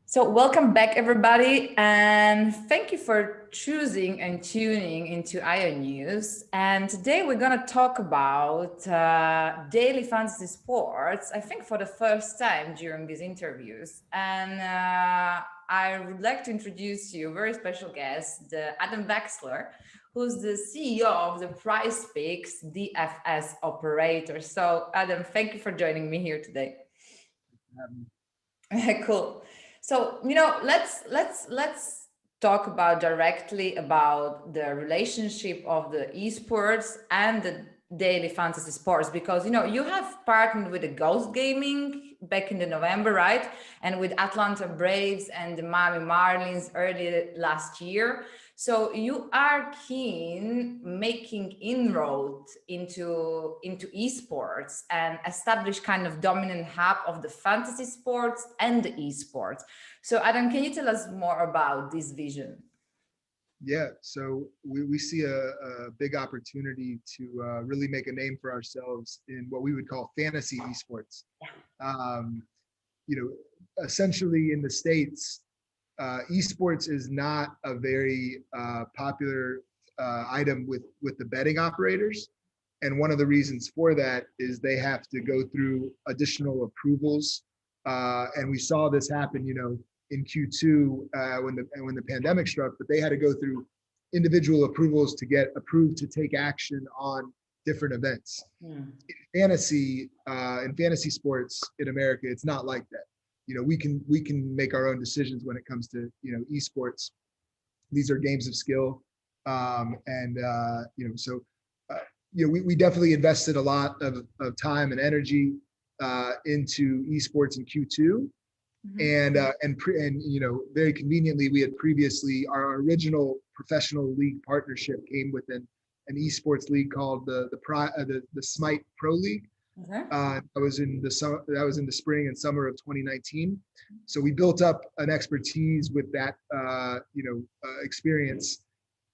So welcome back, everybody, and thank you for choosing and tuning into IO News. And today we're going to talk about daily fantasy sports, I think for the first time during these interviews. And I would like to introduce you a very special guest, Adam Wexler, who's the CEO of the PrizePicks DFS operator. So Adam, thank you for joining me here today. Cool. So, let's talk about directly about the relationship of the esports and the daily fantasy sports, because you have partnered with the Ghost Gaming back in the November, right? And with Atlanta Braves and the Miami Marlins early last year. So you are keen making inroads into esports and establish kind of dominant hub of the fantasy sports and the esports. So Adam, can you tell us more about this vision? Yeah, so we see a big opportunity to really make a name for ourselves in what we would call fantasy esports. Um, Essentially in the States, esports is not a very popular item with the betting operators. And one of the reasons for that is they have to go through additional approvals. And we saw this happen, in Q2 when the pandemic struck, but they had to go through individual approvals to get approved to take action on different events. In fantasy sports in America, it's not like that. We can make our own decisions when it comes to esports. These are games of skill, we definitely invested a lot of time and energy into esports in Q2. Very conveniently, we had previously, our original professional league partnership came with an esports league called the Smite Pro League. That was in the spring and summer of 2019. So we built up an expertise with that experience,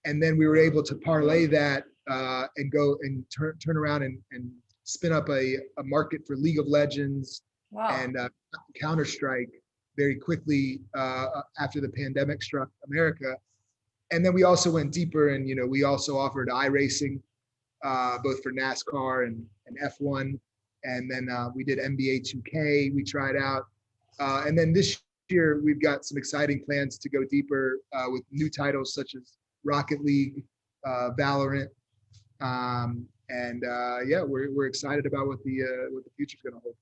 and then we were able to parlay that and go and turn around and spin up a market for League of Legends. Wow. And Counter-Strike very quickly after the pandemic struck America. And then we also went deeper, and we also offered iRacing both for NASCAR and F1. And then we did NBA 2K, we tried out. And then this year, we've got some exciting plans to go deeper with new titles such as Rocket League, Valorant. We're excited about what the future's gonna hold.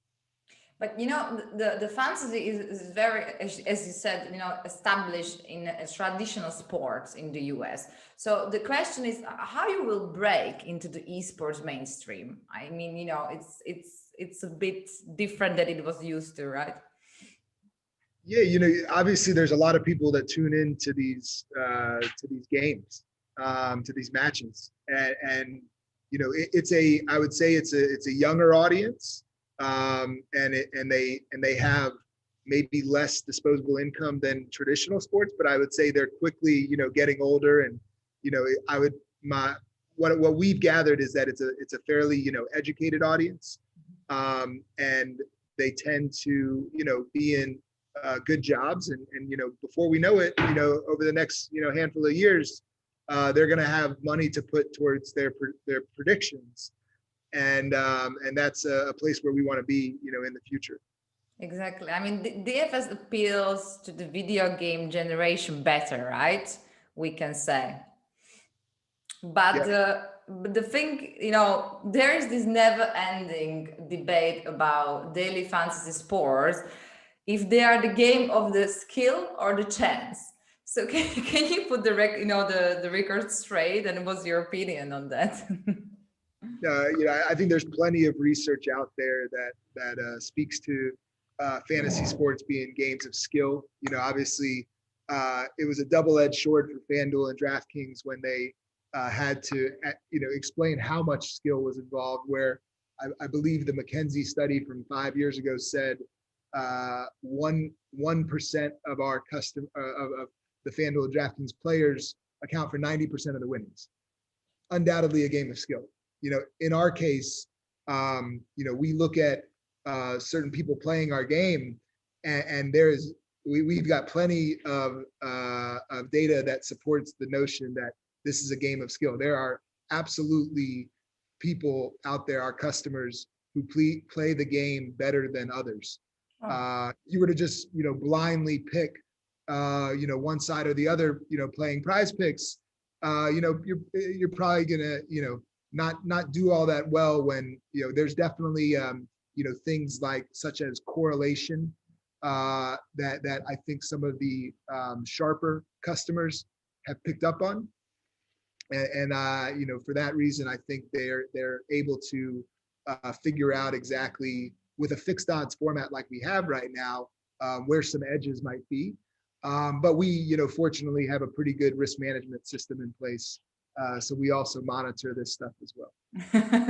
But the fantasy is very, as you said, established in traditional sports in the US. So the question is how you will break into the esports mainstream. I mean, it's a bit different than it was used to, right? Yeah, obviously there's a lot of people that tune in to these games, to these matches, and I would say it's a younger audience. And they have maybe less disposable income than traditional sports, but I would say they're quickly, getting older. And what we've gathered is that it's a fairly, educated audience, and they tend to, be in good jobs, and before we know it, over the next handful of years, they're going to have money to put towards their predictions. And that's a place where we want to be, in the future. Exactly. I mean, the DFS appeals to the video game generation better, right? We can say. But the thing, there is this never-ending debate about daily fantasy sports, if they are the game of the skill or the chance. So can you put the record straight, and what's your opinion on that? I think there's plenty of research out there that speaks to fantasy sports being games of skill. Obviously, it was a double-edged sword for FanDuel and DraftKings when they had to, explain how much skill was involved. Where I believe the McKinsey study from 5 years ago said 1% of our of the FanDuel and DraftKings players account for 90% of the winnings. Undoubtedly, a game of skill. In our case, we look at certain people playing our game, and there is we've got plenty of data that supports the notion that this is a game of skill. There are absolutely people out there, our customers, who play the game better than others. You were to just, blindly pick, one side or the other, playing PrizePicks, you're probably gonna, not do all that well when, there's definitely, things like such as correlation that I think some of the sharper customers have picked up on. And for that reason, I think they're able to figure out exactly, with a fixed odds format like we have right now, where some edges might be. But we, fortunately have a pretty good risk management system in place. So we also monitor this stuff as well.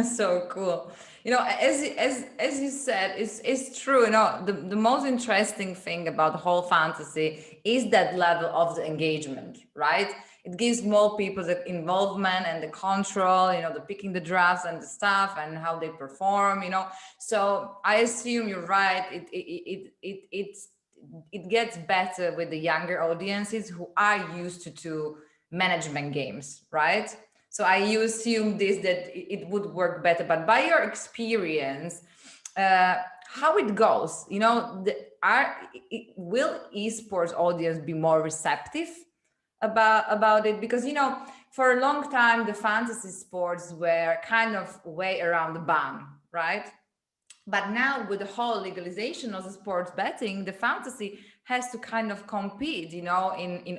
So cool. As you said, it's true. The most interesting thing about the whole fantasy is that level of the engagement, right? It gives more people the involvement and the control, the picking the drafts and the stuff and how they perform, So I assume you're right. It gets better with the younger audiences who are used to management games, right? So you assume that it would work better, but by your experience, how it goes, will esports audience be more receptive about it? Because for a long time the fantasy sports were kind of way around the ban, right? But now with the whole legalization of the sports betting, the fantasy has to kind of compete, in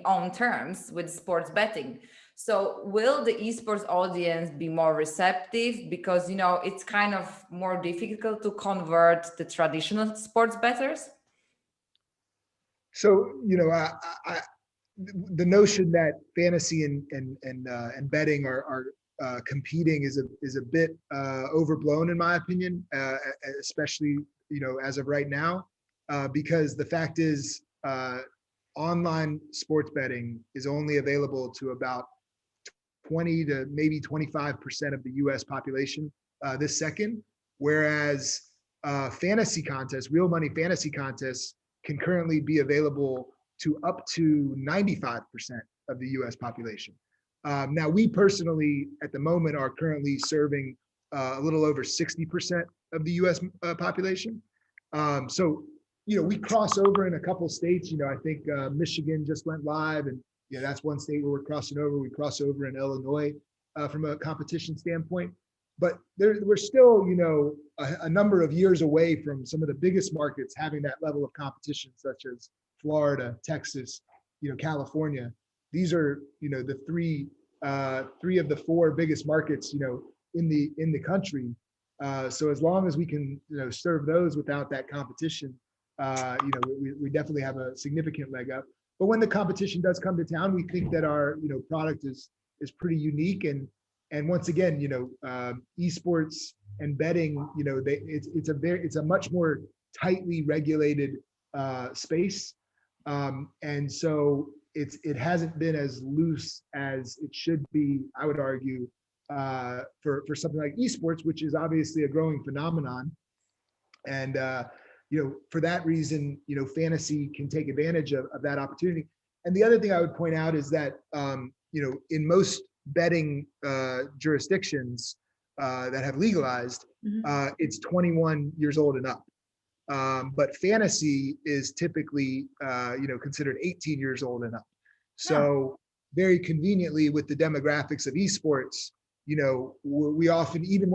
own terms with sports betting. So will the esports audience be more receptive? Because, it's kind of more difficult to convert the traditional sports bettors. So, the notion that fantasy and betting are competing is a bit overblown in my opinion, especially as of right now, because the fact is online sports betting is only available to about 20 to maybe 25% of the US population this second, whereas fantasy contests, real money fantasy contests, can currently be available to up to 95% of the US population. Now, we personally, at the moment, are currently serving a little over 60% of the US population. So, we cross over in a couple of states. I think Michigan just went live, and that's one state where we're crossing over. We cross over in Illinois from a competition standpoint. But we're still, a number of years away from some of the biggest markets having that level of competition, such as Florida, Texas, California. These are, the three of the four biggest markets, in the country. So as long as we can, serve those without that competition, we definitely have a significant leg up. But when the competition does come to town, we think that our, product is pretty unique. And once again, esports and betting, it's a much more tightly regulated space. And so it hasn't been as loose as it should be, I would argue, for something like esports, which is obviously a growing phenomenon. And for that reason, fantasy can take advantage of that opportunity. And the other thing I would point out is that in most betting jurisdictions that have legalized, it's 21 years old and up. But fantasy is typically, considered 18 years old and up. So very conveniently, with the demographics of esports, we often, even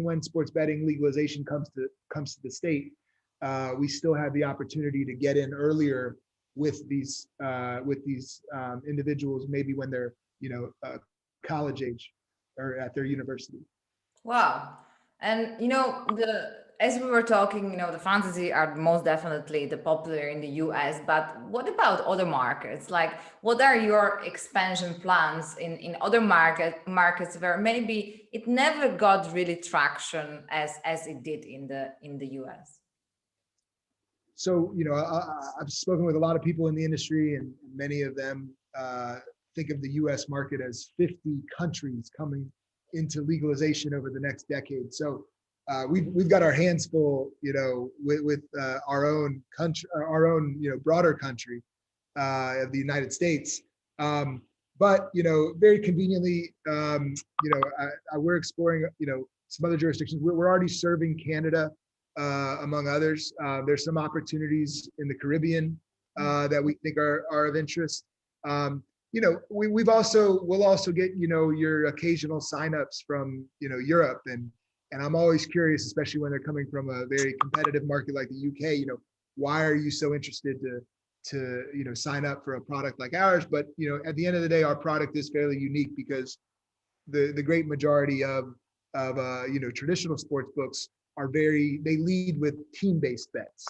when sports betting legalization comes to the state, we still have the opportunity to get in earlier with these individuals, maybe when they're college age or at their university. Wow. And as we were talking, the fantasy are most definitely the popular in the US, but what about other markets? Like, what are your expansion plans in other markets where maybe it never got really traction as it did in the US? So, I've spoken with a lot of people in the industry, and many of them think of the US market as 50 countries coming into legalization over the next decade. So we've got our hands full, with our own country, our own, broader country of the United States. But very conveniently, we're exploring, some other jurisdictions. We're already serving Canada, among others. There's some opportunities in the Caribbean that we think are of interest. We'll also get, your occasional signups from, Europe, and I'm always curious, especially when they're coming from a very competitive market like the UK. Why are you so interested to sign up for a product like ours? But at the end of the day, our product is fairly unique because the great majority of traditional sports books they lead with team-based bets,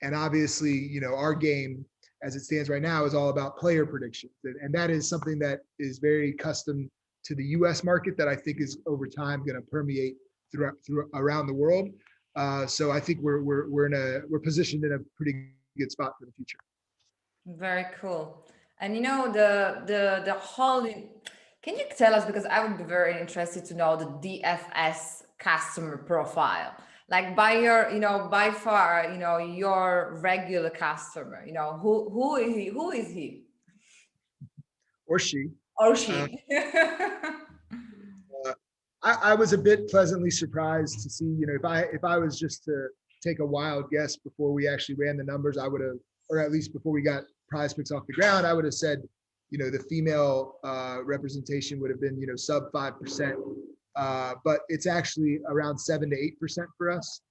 and obviously our game as it stands right now is all about player predictions, and that is something that is very custom to the US market that I think is over time going to permeate through around the world. So I think we're positioned in a pretty good spot for the future. Very cool. And the whole, can you tell us, because I would be very interested to know the DFS customer profile, like by by far, your regular customer, who is he? Or she. Or she. I was a bit pleasantly surprised to see, if I was just to take a wild guess before we actually ran the numbers, I would have, or at least before we got PrizePicks off the ground, I would have said, the female representation would have been, sub 5%, but it's actually around 7 to 8% for us.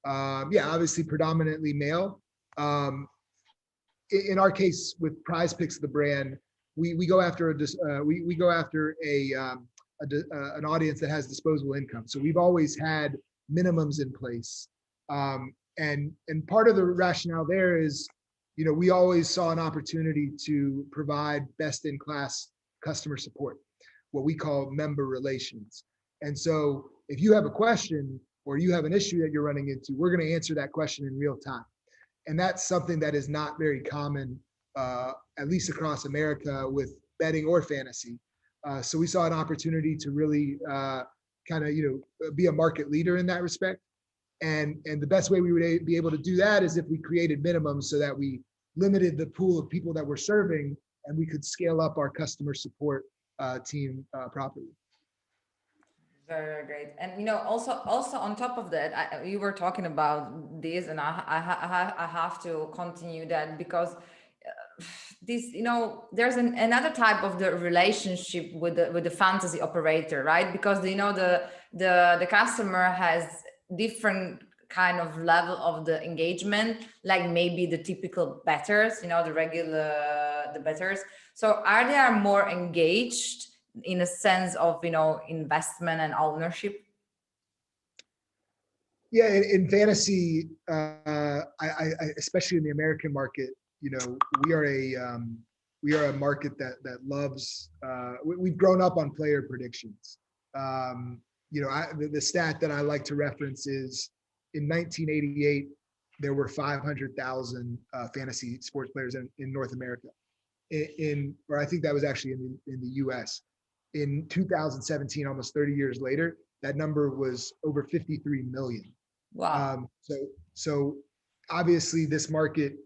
Obviously predominantly male. In our case with PrizePicks, the brand, we go after an audience that has disposable income. So we've always had minimums in place. And part of the rationale there is, we always saw an opportunity to provide best in class customer support, what we call member relations. And so if you have a question or you have an issue that you're running into, we're going to answer that question in real time. And that's something that is not very common, at least across America, with betting or fantasy. So we saw an opportunity to really be a market leader in that respect. And the best way we would be able to do that is if we created minimums so that we limited the pool of people that we're serving, and we could scale up our customer support team properly. Very, very great. And also on top of that, you were talking about this, and I have to continue that because this, there's another type of the relationship with the fantasy operator, right? Because the customer has different kind of level of the engagement, like maybe the typical bettors, the bettors. So are they more engaged in a sense of investment and ownership? Yeah, in fantasy, I especially in the American market, we are a market that loves. We've grown up on player predictions. The stat that I like to reference is in 1988 there were 500,000 fantasy sports players in North America. Or I think that was actually in the US. In 2017, almost 30 years later, that number was over 53 million. Wow. So obviously this market,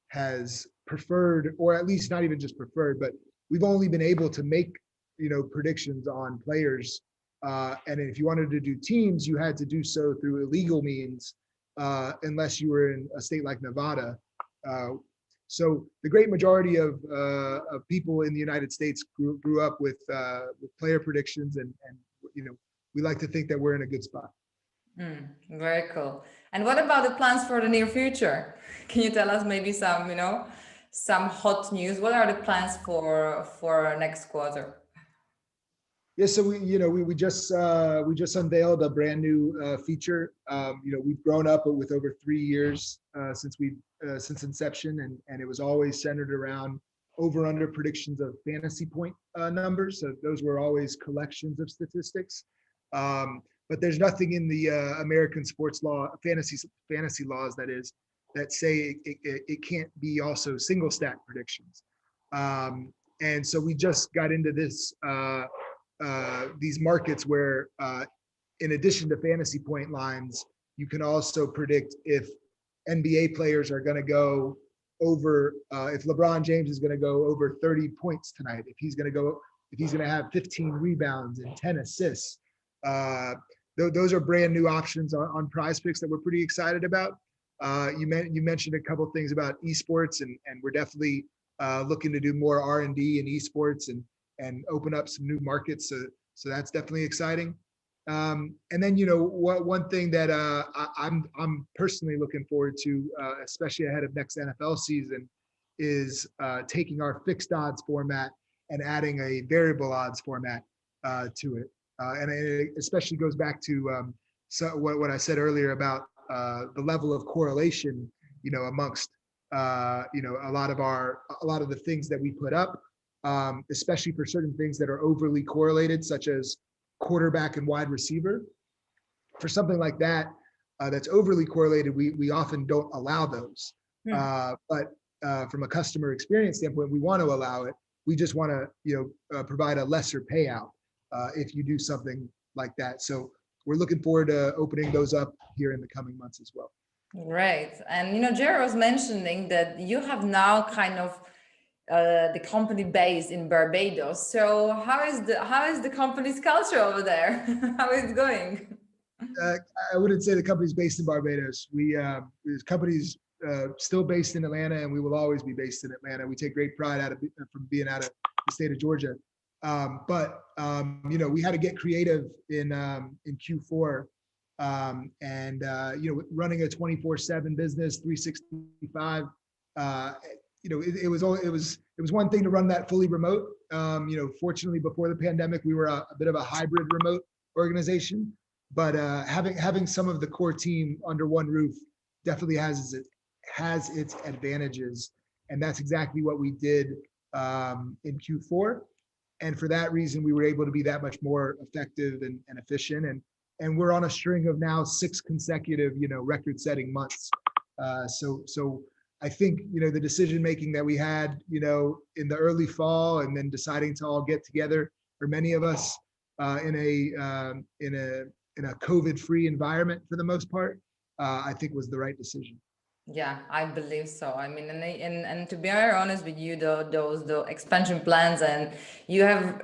has preferred, or at least not even just preferred, but we've only been able to make, predictions on players. And if you wanted to do teams, you had to do so through illegal means, unless you were in a state like Nevada. So the great majority of people in the United States grew up with player predictions, and we like to think that we're in a good spot. Very cool. And what about the plans for the near future? Can you tell us maybe some hot news? What are the plans for next quarter? Yeah, so we just unveiled a brand new feature. We've grown up with over 3 years since inception, and it was always centered around over/under predictions of fantasy point numbers. So those were always collections of statistics. But there's nothing in the American sports law, fantasy laws, that say it can't be also single stat predictions. And so we just got into this. These markets where in addition to fantasy point lines, you can also predict if NBA players are going to go over, if LeBron James is going to go over 30 points tonight, if he's going to have 15 rebounds and 10 assists. Those are brand new options on PrizePicks that we're pretty excited about. You mentioned a couple of things about esports, and we're definitely looking to do more R&D in esports and open up some new markets. So that's definitely exciting. And then, one thing that I'm personally looking forward to, especially ahead of next NFL season, is taking our fixed odds format and adding a variable odds format to it. And it especially goes back to what I said earlier about the level of correlation, amongst a lot of the things that we put up, especially for certain things that are overly correlated, such as quarterback and wide receiver. For something like that, that's overly correlated, we often don't allow those. But from a customer experience standpoint, we want to allow it. We just want to, provide a lesser payout if you do something like that. So we're looking forward to opening those up here in the coming months as well. Right. And, Jared was mentioning that you have now kind of the company based in Barbados. So how is the company's culture over there? How is it going? I wouldn't say the company's based in Barbados. The company's still based in Atlanta, and we will always be based in Atlanta. We take great pride from being out of the state of Georgia. But we had to get creative in Q4, and running a 24/7 business, 365. It was one thing to run that fully remote. Fortunately, before the pandemic, we were a bit of a hybrid remote organization. But having some of the core team under one roof definitely has its advantages, and that's exactly what we did in Q4. And for that reason, we were able to be that much more effective and efficient. And we're on a string of now 6 consecutive, record-setting months. So I think, the decision-making that we had, in the early fall, and then deciding to all get together, for many of us in a COVID-free environment for the most part, I think was the right decision. Yeah, I believe so. I mean, and to be very honest with you, the expansion plans, and you have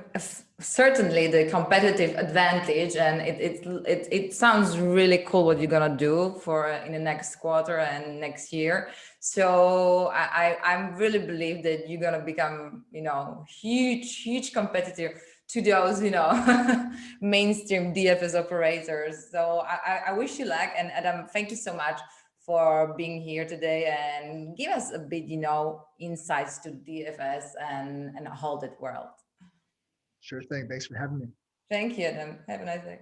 certainly the competitive advantage, and it sounds really cool what you're gonna do for in the next quarter and next year. So I really believe that you're gonna become, huge competitor to those, mainstream DFS operators. So I wish you luck, and Adam, thank you so much for being here today and give us a bit, insights to DFS and a whole that world. Sure thing. Thanks for having me. Thank you, Adam. Have a nice day.